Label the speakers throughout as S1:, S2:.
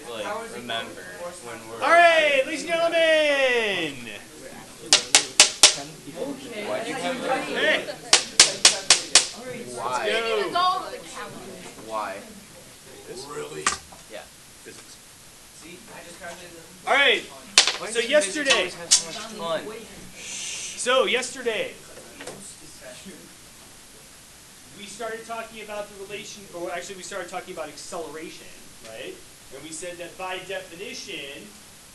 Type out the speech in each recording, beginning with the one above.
S1: like remember when we're.
S2: All right, ladies and gentlemen.
S1: Why'd you have that?
S2: Hey.
S1: Why?
S2: Let's go.
S1: Why?
S2: Really?
S1: Yeah.
S2: Physics.
S1: See, I just graduated.
S2: All right. So yesterday.
S1: Have so much fun.
S2: So yesterday. We started talking about the relation, or actually we started talking about acceleration, right? And we said that by definition,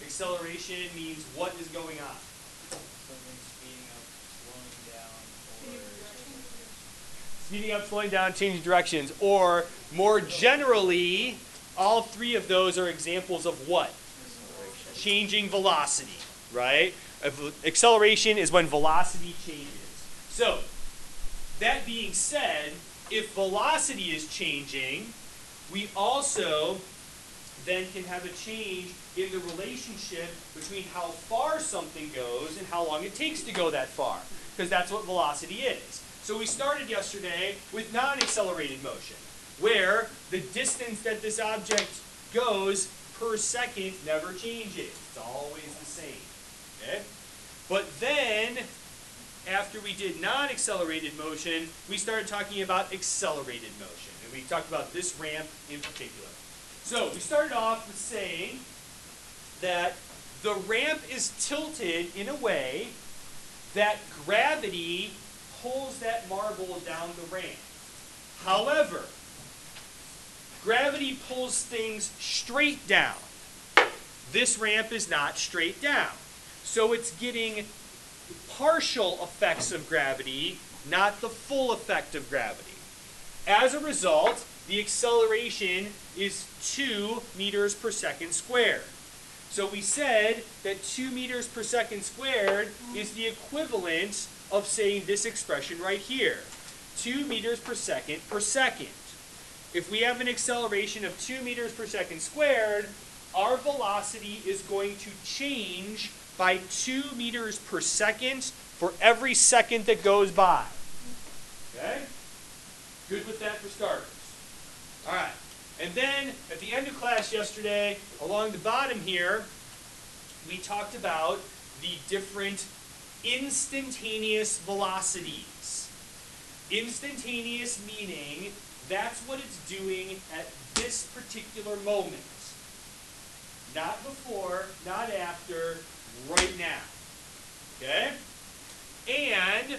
S2: acceleration means what is going on?
S3: Something speeding up, slowing down, or
S2: Speeding up, slowing down, changing directions, or more generally, all three of those are examples of what? Changing velocity, right? Acceleration is when velocity changes. So, that being said, if velocity is changing, we also then can have a change in the relationship between how far something goes and how long it takes to go that far, because that's what velocity is. So we started yesterday with non-accelerated motion, where the distance that this object goes per second never changes. It's always the same. Okay? But then, after we did non-accelerated motion, we started talking about accelerated motion. And we talked about this ramp in particular. So we started off with saying that the ramp is tilted in a way that gravity pulls that marble down the ramp. However, gravity pulls things straight down. This ramp is not straight down. So it's getting partial effects of gravity, not the full effect of gravity. As a result, the acceleration is 2 meters per second squared. So we said that 2 meters per second squared is the equivalent of saying this expression right here. 2 meters per second per second. If we have an acceleration of 2 meters per second squared, our velocity is going to change by 2 meters per second for every second that goes by. Okay? Good with that for starters. All right. And then at the end of class yesterday, along the bottom here, we talked about the different instantaneous velocities. Instantaneous meaning that's what it's doing at this particular moment. Not before, not after, right now. Okay? And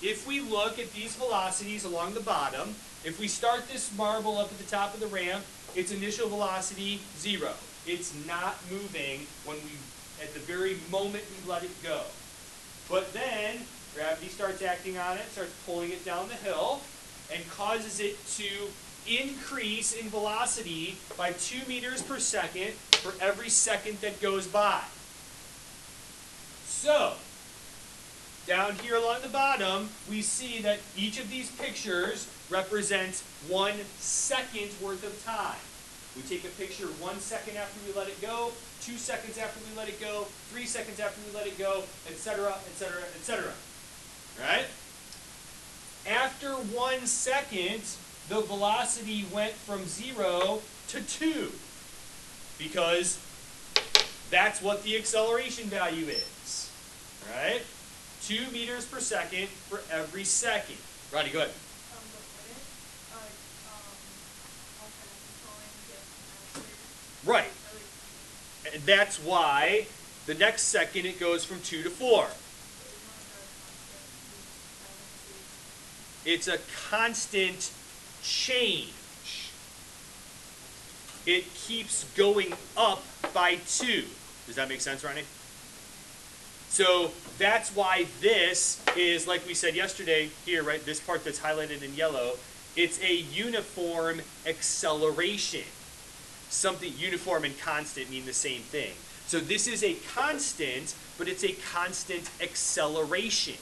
S2: if we look at these velocities along the bottom, if we start this marble up at the top of the ramp, its initial velocity, 0. It's not moving when at the very moment we let it go. But then, gravity starts acting on it, starts pulling it down the hill, and causes it to increase in velocity by 2 meters per second for every second that goes by. So, down here along the bottom, we see that each of these pictures represents 1 second worth of time. We take a picture 1 second after we let it go, 2 seconds after we let it go, 3 seconds after we let it go, etc., etc., etc. Right? After 1 second, the velocity went from 0 to 2, because that's what the acceleration value is. Right? 2 meters per second for every second. Rodney, go ahead. Right. And that's why the next second it goes from 2 to 4. It's a constant change. It keeps going up by 2. Does that make sense, Ronnie? So that's why this is, like we said yesterday here, right, this part that's highlighted in yellow, it's a uniform acceleration. Something uniform and constant mean the same thing. So this is a constant, but it's a constant acceleration.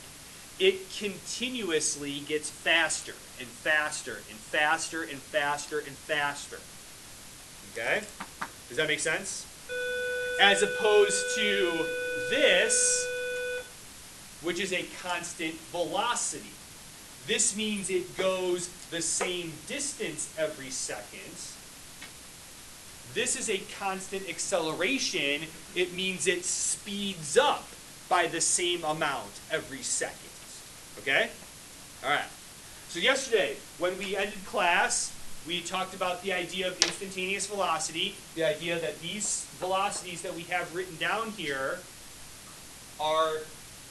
S2: It continuously gets faster and faster and faster and faster and faster. Okay? Does that make sense? As opposed to this, which is a constant velocity. This means it goes the same distance every second, This is a constant acceleration. It means it speeds up by the same amount every second. Okay? All right. So yesterday, when we ended class, we talked about the idea of instantaneous velocity, the idea that these velocities that we have written down here are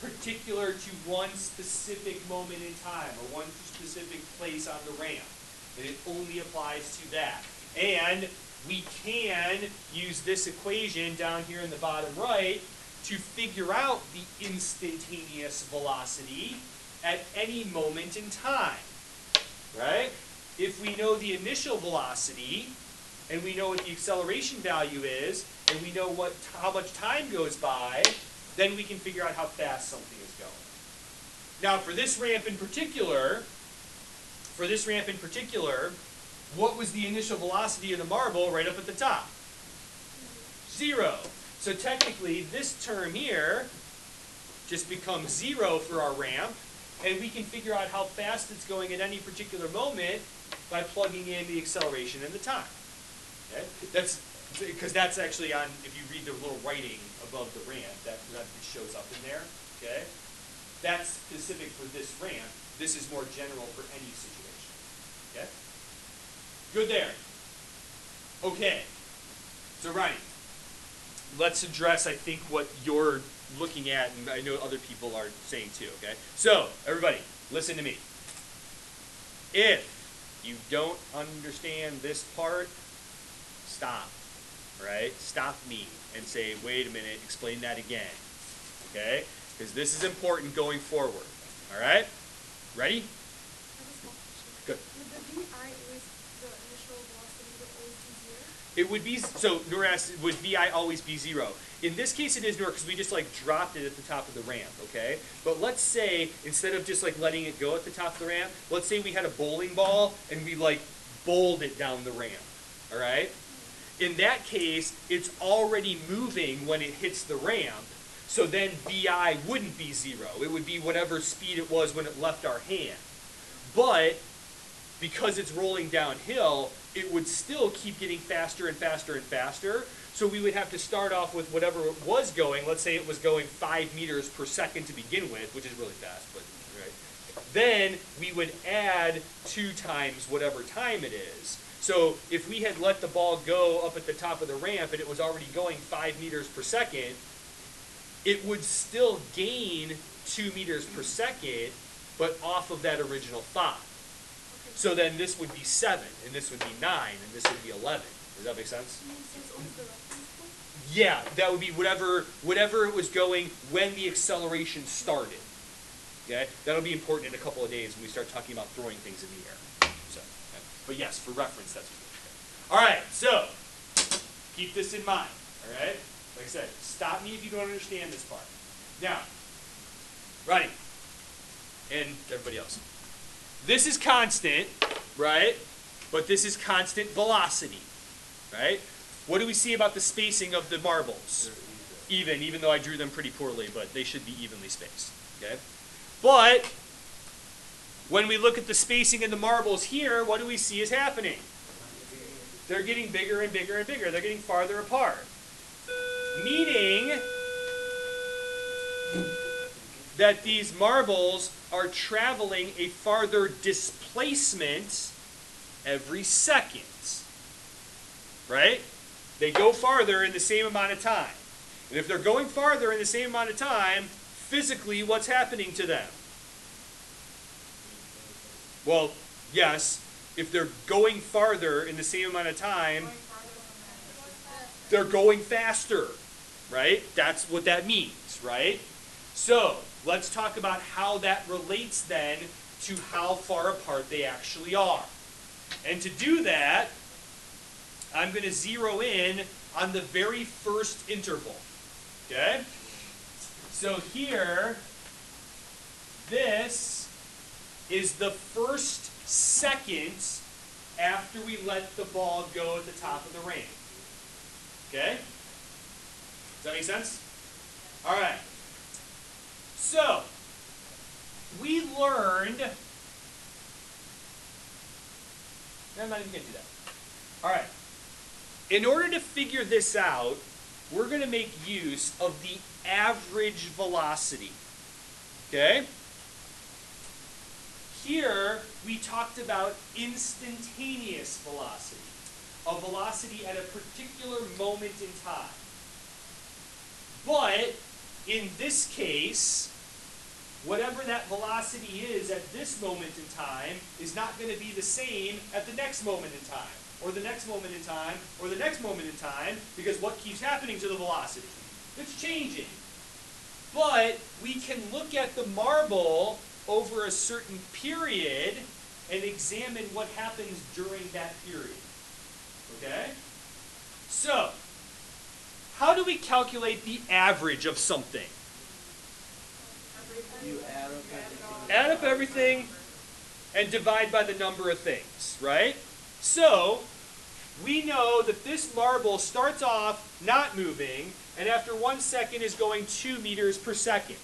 S2: particular to one specific moment in time or one specific place on the ramp. And it only applies to that. And we can use this equation down here in the bottom right to figure out the instantaneous velocity at any moment in time, right? If we know the initial velocity, and we know what the acceleration value is, and we know how much time goes by, then we can figure out how fast something is going. Now, for this ramp in particular, what was the initial velocity of the marble right up at the top? 0. So technically, this term here just becomes 0 for our ramp, and we can figure out how fast it's going at any particular moment by plugging in the acceleration and the time. Okay? That's because that's actually on, if you read the little writing above the ramp, that shows up in there. Okay? That's specific for this ramp. This is more general for any situation. Okay? Good there. Okay. So Ronnie, let's address, I think, what you're looking at, and I know other people are saying too, okay? So, everybody, listen to me. If you don't understand this part, stop, right? Stop me and say, wait a minute, explain that again, okay? Because this is important going forward, all right? Ready? Good.
S4: Would the VI always, the initial velocity, would always be 0?
S2: It would be, so Noor asked, would VI always be 0? In this case it is, Noor, because we just like dropped it at the top of the ramp, okay? But let's say, instead of just like letting it go at the top of the ramp, let's say we had a bowling ball and we like bowled it down the ramp, all right? In that case, it's already moving when it hits the ramp, so then VI wouldn't be 0. It would be whatever speed it was when it left our hand. But because it's rolling downhill, it would still keep getting faster and faster and faster. So we would have to start off with whatever it was going. Let's say it was going 5 meters per second to begin with, which is really fast, but right. Then we would add 2 times whatever time it is. So if we had let the ball go up at the top of the ramp and it was already going 5 meters per second, it would still gain 2 meters per second, but off of that original 5. So then this would be 7, and this would be 9, and this would be 11. Does that make sense?
S4: So it's always the reference point?
S2: Yeah, that would be whatever it was going when the acceleration started. Okay? That'll be important in a couple of days when we start talking about throwing things in the air. So, okay. But yes, for reference, that's what we're doing. All right, so keep this in mind. All right? Like I said, stop me if you don't understand this part. Now, Ronnie, and everybody else. This is constant, right? But this is constant velocity, right? What do we see about the spacing of the marbles? Even though I drew them pretty poorly, but they should be evenly spaced, okay? But when we look at the spacing in the marbles here, what do we see is happening? They're getting bigger and bigger and bigger. They're getting farther apart. Meaning that these marbles are traveling a farther displacement every second, right? They go farther in the same amount of time. And if they're going farther in the same amount of time, physically, what's happening to them? Well, yes, if they're going farther in the same amount of time, they're going faster, right? That's what that means, right? So, let's talk about how that relates then to how far apart they actually are. And to do that, I'm going to zero in on the very first interval. Okay? So here, this is the first second after we let the ball go at the top of the ramp. Okay? Does that make sense? All right. So, we learned, I'm not even going to do that. All right. In order to figure this out, we're going to make use of the average velocity. Okay? Here, we talked about instantaneous velocity, a velocity at a particular moment in time. But, in this case, whatever that velocity is at this moment in time is not going to be the same at the next moment in time, or the next moment in time, or the next moment in time, because what keeps happening to the velocity? It's changing. But we can look at the marble over a certain period and examine what happens during that period. Okay? So, how do we calculate the average of something?
S3: You add up everything.
S2: Add up everything and divide by the number of things, right? So, we know that this marble starts off not moving, and after 1 second is going 2 meters per second.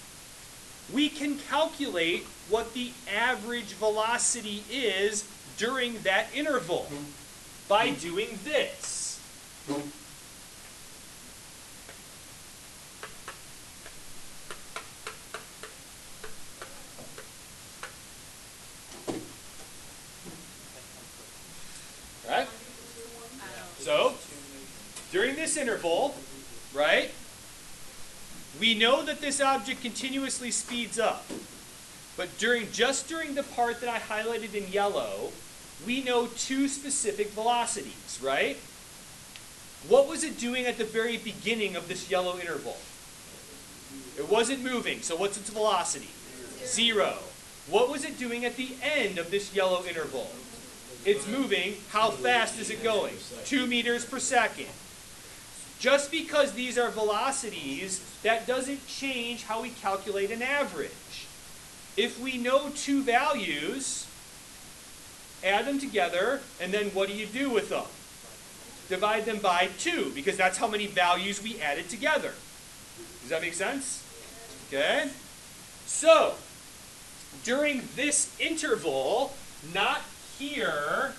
S2: We can calculate what the average velocity is during that interval by doing this. Right? So, during this interval, right, we know that this object continuously speeds up. But just during the part that I highlighted in yellow, we know two specific velocities, right? What was it doing at the very beginning of this yellow interval? It wasn't moving, so what's its velocity? 0. What was it doing at the end of this yellow interval? It's moving. How fast is it going? 2 meters per second. Just because these are velocities, that doesn't change how we calculate an average. If we know two values, add them together, and then what do you do with them? Divide them by 2, because that's how many values we added together. Does that make sense? Okay? So, during this interval, not here,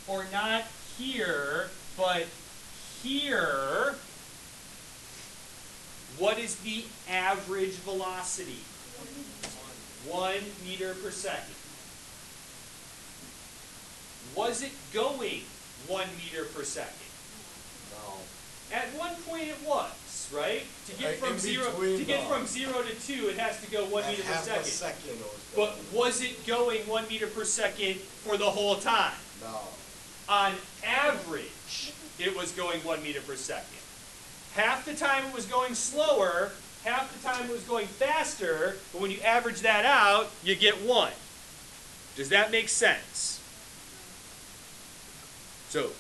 S2: or not here, but here, what is the average velocity? 1 meter per second. Was it going 1 meter per second?
S5: No.
S2: At one point it was, right? To get from
S5: In
S2: 0
S5: between,
S2: to get
S5: no.
S2: from 0 to 2, it has to go 1 meter per
S5: Half a
S2: second.
S5: second it was
S2: But
S5: going.
S2: was it going 1 meter per second for the whole time?
S5: No.
S2: On average, it was going 1 meter per second. Half the time it was going slower, half the time it was going faster, but when you average that out, you get 1. Does that make sense? So,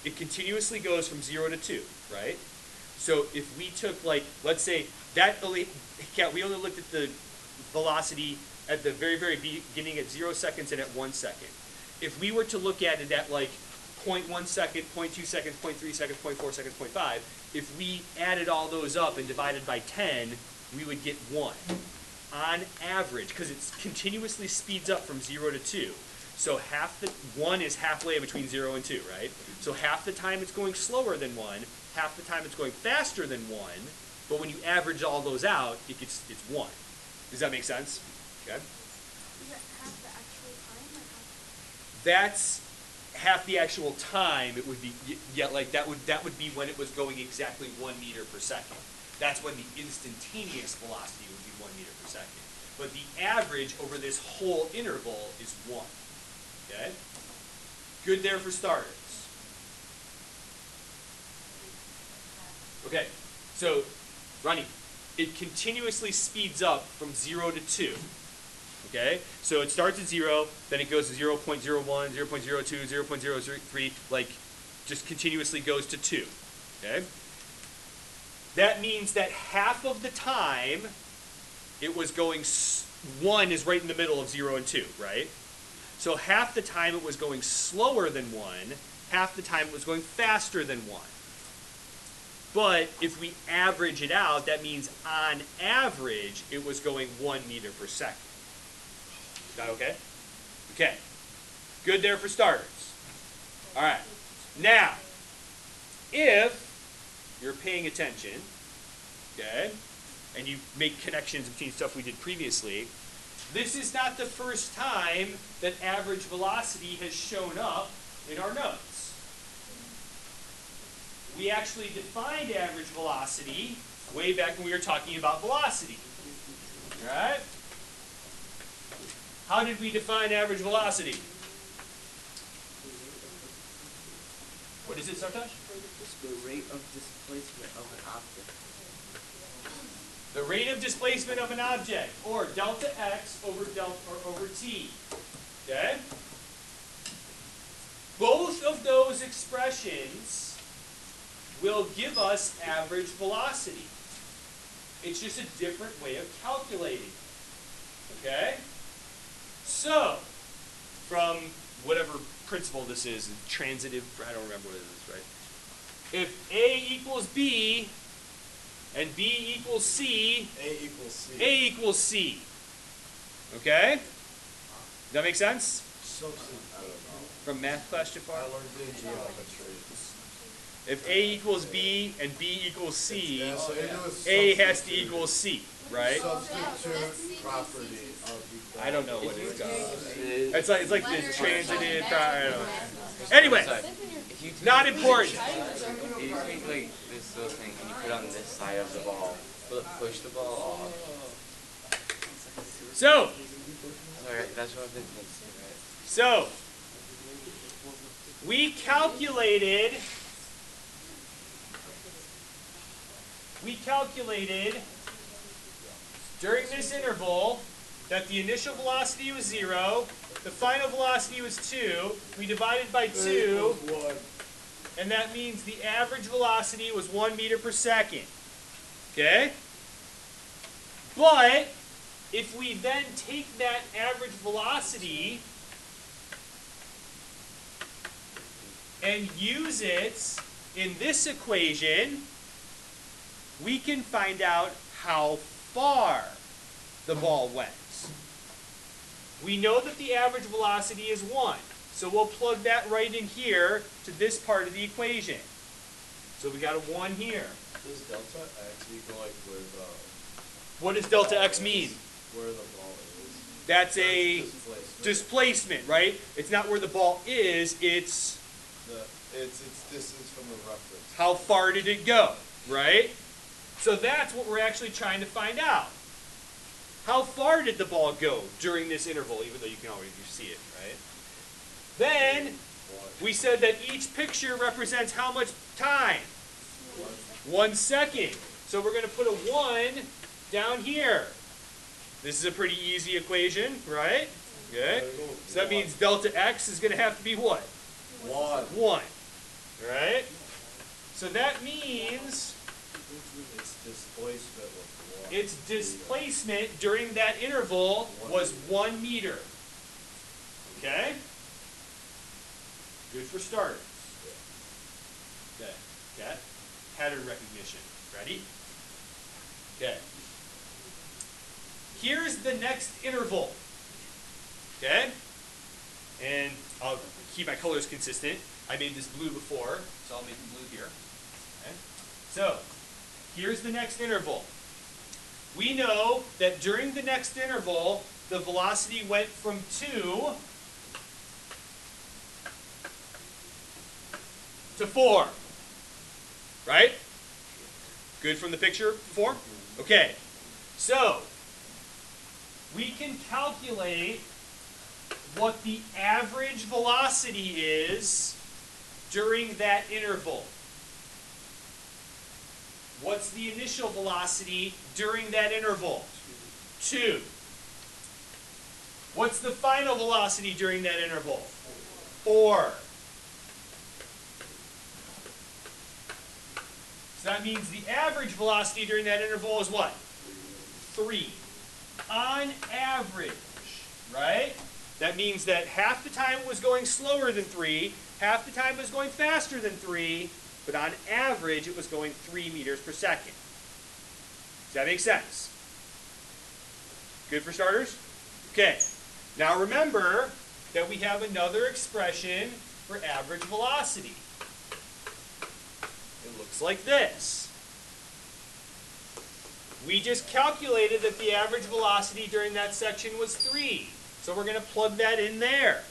S2: it continuously goes from 0 to 2, right? So if we took, like, let's say, we only looked at the velocity at the very, very beginning at 0 seconds and at 1 second. If we were to look at it at, like, 0.1 second, 0.2 seconds, 0.3 seconds, 0.4 seconds, 0.5, if we added all those up and divided by 10, we would get 1. On average, because it continuously speeds up from 0 to 2. So 1 is halfway between 0 and 2, right? So half the time it's going slower than 1, half the time it's going faster than 1, but when you average all those out, it's 1. Does that make sense? Okay.
S4: Is that half the actual time or half?
S2: That's half the actual time. It would be, yeah, like that would be when it was going exactly 1 meter per second. That's when the instantaneous velocity would be 1 meter per second. But the average over this whole interval is 1. Okay? Good there for starters. Okay, so, Ronnie, it continuously speeds up from 0 to 2. Okay? So it starts at 0, then it goes to 0.01, 0.02, 0.003, like, just continuously goes to 2. Okay? That means that half of the time, it was going, 1 is right in the middle of 0 and 2, right? So half the time it was going slower than 1, half the time it was going faster than 1. But if we average it out, that means on average, it was going 1 meter per second. Is that okay? Okay. Good there for starters. All right. Now, if you're paying attention, okay, and you make connections between stuff we did previously, this is not the first time that average velocity has shown up in our notes. We actually defined average velocity way back when we were talking about velocity. All right? How did we define average velocity? What is it, Sartosh?
S3: The rate of displacement of an object.
S2: The rate of displacement of an object, or delta x over t. Okay? Both of those expressions will give us average velocity. It's just a different way of calculating. Okay? So, from whatever principle this is, transitive, I don't remember what it is, right? If A equals B and B equals C,
S5: A equals C.
S2: A equals C. Okay? Does that make sense?
S5: So simple. I don't know.
S2: From math class, Jafar?
S5: I learned in geometry.
S2: If A equals B and B equals C,
S5: Yeah, so it was
S2: A has to
S5: substitute-
S2: equal C, right?
S5: Substitute property of equality.
S2: I don't know what it's called.
S1: It's
S2: It's like this transitive. I don't know. Anyway,
S1: If you take,
S2: not important.
S1: if you take like this little thing and you put it on this side of the ball, will it push the ball off?
S2: So,
S1: Sorry, that's what I've been thinking, right?
S2: So, we calculated during this interval that the initial velocity was 0, the final velocity was 2, we divided by 2, and that means the average velocity was 1 meter per second. Okay? But, if we then take that average velocity and use it in this equation, we can find out how far the ball went. We know that the average velocity is 1, so we'll plug that right in here to this part of the equation. So we got a 1 here.
S5: Does delta x equal like where the
S2: What does delta x mean?
S5: where the ball is?
S2: That's a
S5: Displacement.
S2: displacement, right? It's not where the ball is, it's
S5: It's distance from the reference.
S2: how far did it go, right? So that's what we're actually trying to find out. How far did the ball go during this interval, even though you can already see it, right? Then, we said that each picture represents how much time? 1 second. So we're going to put a 1 down here. This is a pretty easy equation, right? Okay. So that means delta x is going to have to be what? 1. Right? So that means
S5: It's displacement with 1.
S2: its displacement during that interval was 1 meter. Okay? Good for starters. Okay. Got pattern recognition. Ready? Okay. Here's the next interval. Okay? And I'll keep my colors consistent. I made this blue before, so I'll make it blue here. Okay? So, here's the next interval. We know that during the next interval, the velocity went from 2 to 4. Right? Good from the picture before? Okay. So, we can calculate what the average velocity is during that interval. What's the initial velocity during that interval? 2. What's the final velocity during that interval? 4. So that means the average velocity during that interval is what? 3. On average, right? That means that half the time it was going slower than 3, half the time it was going faster than 3, but on average it was going 3 meters per second. Does that make sense? Good for starters? Okay. Now remember that we have another expression for average velocity. It looks like this. We just calculated that the average velocity during that section was 3. So we're going to plug that in there.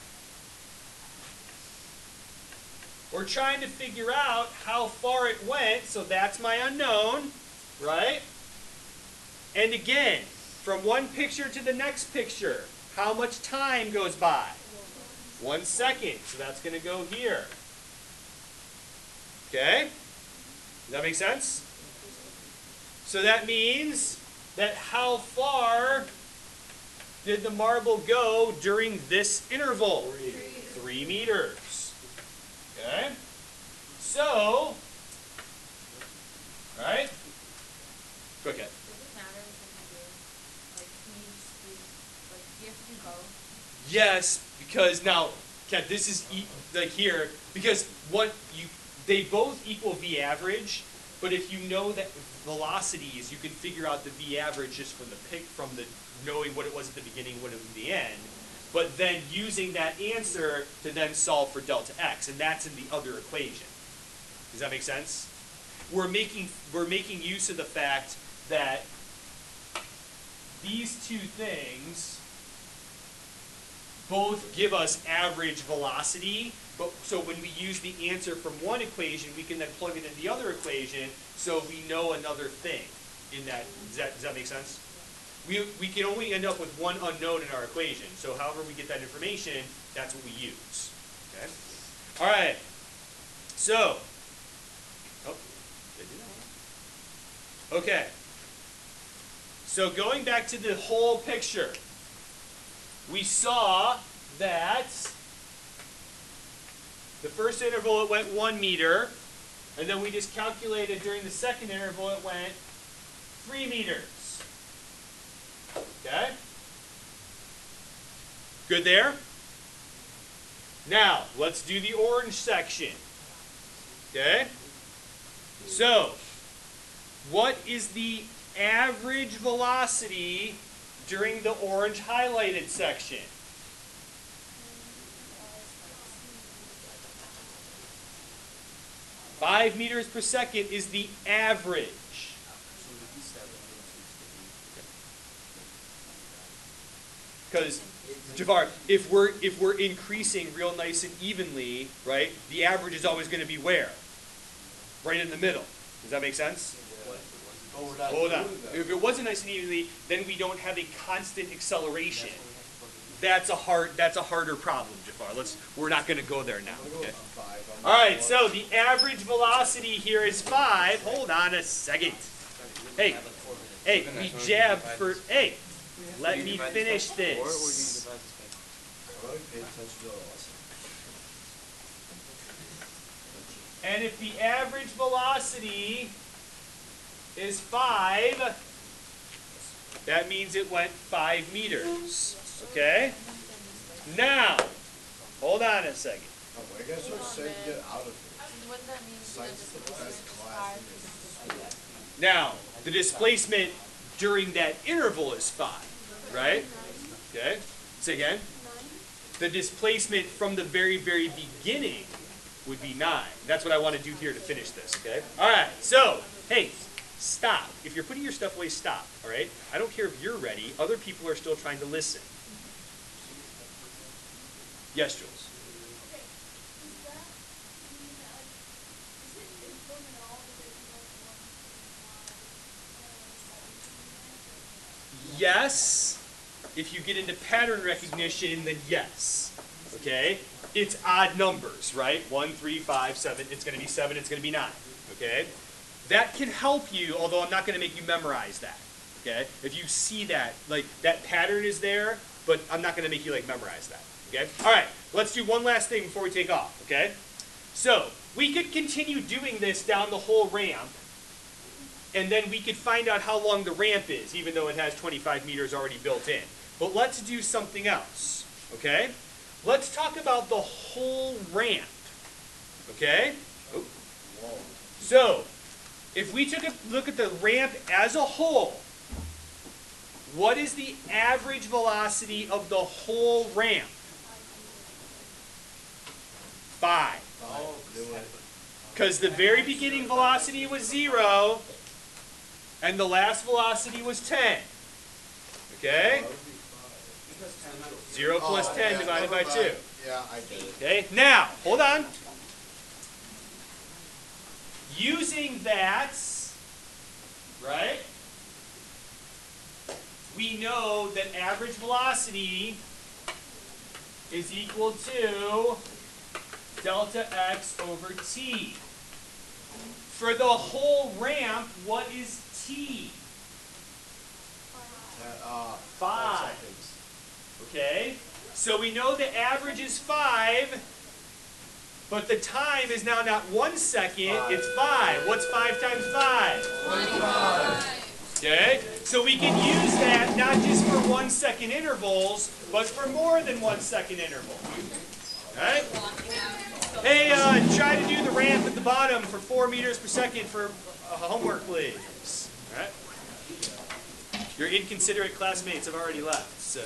S2: We're trying to figure out how far it went, so that's my unknown, right? And again, from one picture to the next picture, how much time goes by? 1 second, so that's going to go here. Okay? Does that make sense? So that means that how far did the marble go during this interval? 3 meters. Okay? So, right? Go ahead.
S4: Does it matter if you do? Like, can you just do, like, do you have to do both?
S2: Yes, because now, Ken, this is like here, because they both equal V average, but if you know that velocities, you can figure out the V average just from the knowing what it was at the beginning, what it was at the end, but then using that answer to then solve for delta x, and that's in the other equation. Does that make sense? We're making use of the fact that these two things both give us average velocity, but so when we use the answer from one equation, we can then plug it in the other equation, so we know another thing in that. Does that make sense? We can only end up with one unknown in our equation, so however we get that information, that's what we use. Okay? All right. So, oh, did I do that one? Okay. So going back to the whole picture, we saw that the first interval it went 1 meter, and then we just calculated during the second interval it went 3 meters. Okay? Good there? Now, let's do the orange section. Okay? So, what is the average velocity during the orange highlighted section? Five meters per second is the average. Because, Javar, if we're increasing real nice and evenly, right, the average is always going to be where? Right in the middle. Does that make sense? Hold on. If it wasn't nice and evenly, then we don't have a constant acceleration. That's a harder problem, Jafar. We're not going to go there now. Okay? All right. So the average velocity here is 5. Hold on a second. Hey, we jabbed for. Hey, let me finish this. And if the average velocity is 5, that means it went 5 meters. Okay? Now, hold on a second.
S5: Oh, I guess you're saying get out of here.
S4: Wouldn't that mean
S5: Science is the best class in this.
S2: Now, the displacement during that interval is 5, right? Okay? Say again. The displacement from the very, very beginning would be 9. That's what I want to do here to finish this, okay? All right, so, hey, stop. If you're putting your stuff away, stop, all right? I don't care if you're ready. Other people are still trying to listen. Yes, Jules?
S4: Okay, does that mean that, is it important at all that there's no 1, 5, 7
S2: Yes. If you get into pattern recognition, then yes. Okay? It's odd numbers, right? 1, 3, 5, 7. It's going to be 7. It's going to be 9. Okay? That can help you, although I'm not going to make you memorize that. Okay? If you see that, like, that pattern is there, but I'm not going to make you, like, memorize that. Okay? All right. Let's do one last thing before we take off. Okay? So, we could continue doing this down the whole ramp, and then we could find out how long the ramp is, even though it has 25 meters already built in. But let's do something else. Okay? Let's talk about the whole ramp. Okay? Oh. So, if we took a look at the ramp as a whole, what is the average velocity of the whole ramp? 5. Because the very beginning velocity was 0, and the last velocity was 10. Okay? 0 plus 10 divided by 2.
S5: Yeah, I get it.
S2: Okay, now, hold on. Using that, right, we know that average velocity is equal to delta x over t. For the whole ramp, what is t? 5.
S5: seconds.
S2: Okay? So we know the average is 5, but the time is now not 1 second, it's 5. What's 5 times 5? 25. Okay? So we can use that not just for 1 second intervals, but for more than 1 second intervals. Alright? Hey, try to do the ramp at the bottom for 4 meters per second for homework, please. Alright? Your inconsiderate classmates have already left, so...